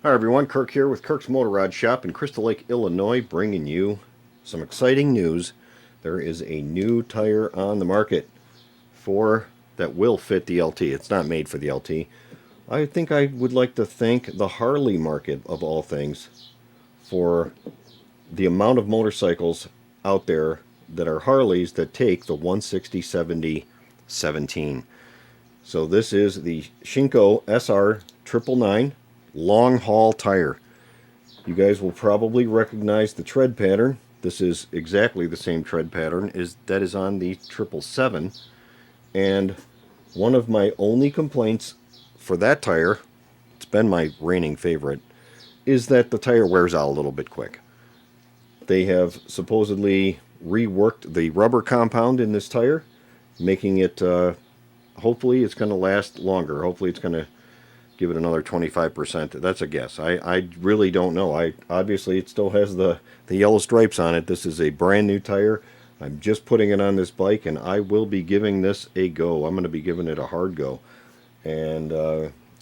Hi everyone, Kirk here with Kirk's Motorrad Shop in Crystal Lake, Illinois, bringing you some exciting news. There is a new tire on the market for that will fit the LT. It's not made for the LT. I think I would like to thank the Harley market, of all things, for the amount of motorcycles out there that are Harleys that take the 160/70/17. So this is the Shinko SR 999 long haul tire. You guys will probably recognize the tread pattern. This is exactly the same tread pattern as that is on the 777. And one of my only complaints for that tire, it's been my reigning favorite, is that the tire wears out a little bit quick. They have supposedly reworked the rubber compound in this tire, making it, hopefully it's going to last longer. Hopefully it's going to give it another 25%. That's a guess. I really don't know. Obviously it still has the yellow stripes on it. This is a brand new tire. I'm just putting it on this bike, and I will be giving this a go. I'm going to be giving it a hard go. And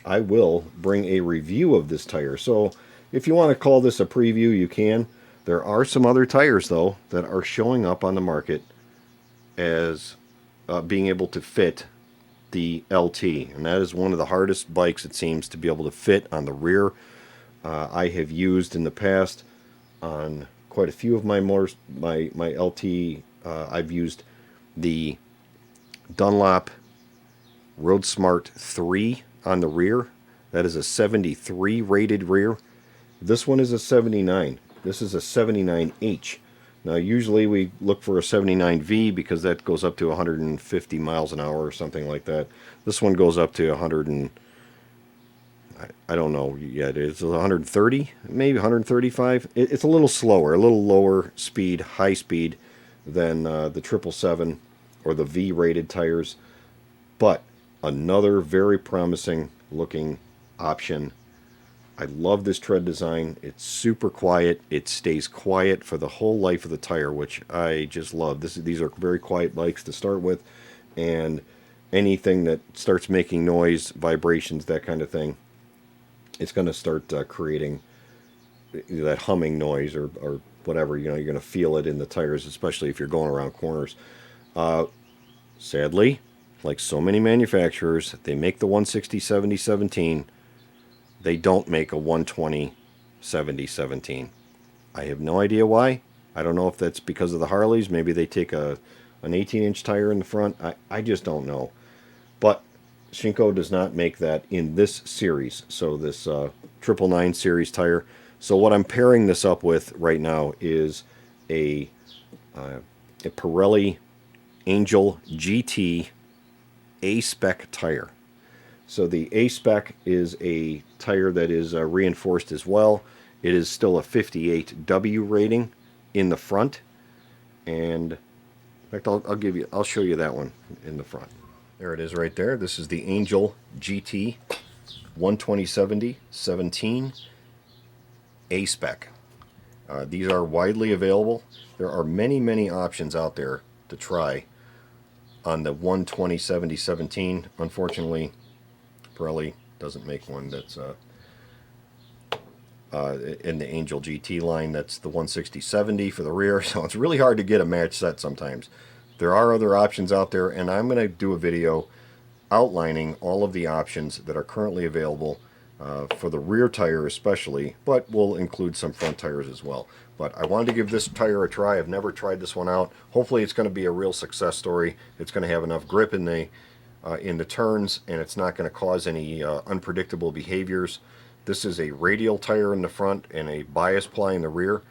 I will bring a review of this tire. So if you want to call this a preview, you can. There are some other tires, though, that are showing up on the market as being able to fit the LT, and that is one of the hardest bikes, it seems, to be able to fit on the rear. I have used in the past on quite a few of my motors, my LT. I've used the Dunlop Road Smart 3 on the rear. That is a 73 rated rear. This one is a 79. This is a 79H. Now, usually we look for a 79V because that goes up to 150 miles an hour or something like that. This one goes up to 100 and I don't know yet. It's 130, maybe 135. It's a little slower, a little lower speed, high speed than the 777 or the V-rated tires, but another very promising looking option. I love this tread design. It's super quiet. It stays quiet for the whole life of the tire, which I just love. These are very quiet bikes to start with, and anything that starts making noise, vibrations, that kind of thing, it's going to start creating that humming noise or whatever. You know, you're going to feel it in the tires, especially if you're going around corners. Sadly, like so many manufacturers, they make the 160/70/17. They don't make a 120/70/17. I have no idea why. I don't know if that's because of the Harleys. Maybe they take an 18-inch tire in the front. I just don't know. But Shinko does not make that in this series. So this 999 series tire. So what I'm pairing this up with right now is a Pirelli Angel GT A-Spec tire. So the A-Spec is a tire that is reinforced as well. It is still a 58W rating in the front, and in fact, I'll show you that one in the front. There it is right there. This is the Angel GT 120/70/17 A-Spec. These are widely available. There are many options out there to try on the 120/70/17. Unfortunately, Pirelli doesn't make one that's in the Angel GT line. That's the 160/70 for the rear, so it's really hard to get a match set sometimes. There are other options out there, and I'm going to do a video outlining all of the options that are currently available for the rear tire especially, but we'll include some front tires as well. But I wanted to give this tire a try. I've never tried this one out. Hopefully it's going to be a real success story. It's going to have enough grip in the turns, and it's not going to cause any unpredictable behaviors. This is a radial tire in the front and a bias ply in the rear.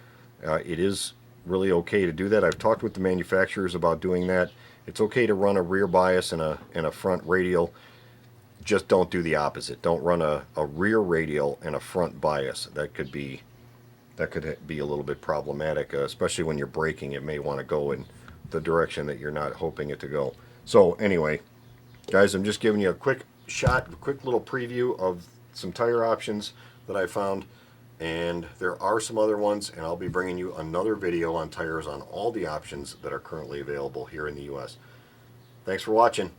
It is really okay to do that. I've talked with the manufacturers about doing that. It's okay to run a rear bias and a front radial. Just don't do the opposite. Don't run a rear radial and a front bias. That could be a little bit problematic, especially when you're braking. It may want to go in the direction that you're not hoping it to go. So anyway, guys, I'm just giving you a quick little preview of some tire options that I found, and there are some other ones, and I'll be bringing you another video on tires on all the options that are currently available here in the US. Thanks for watching.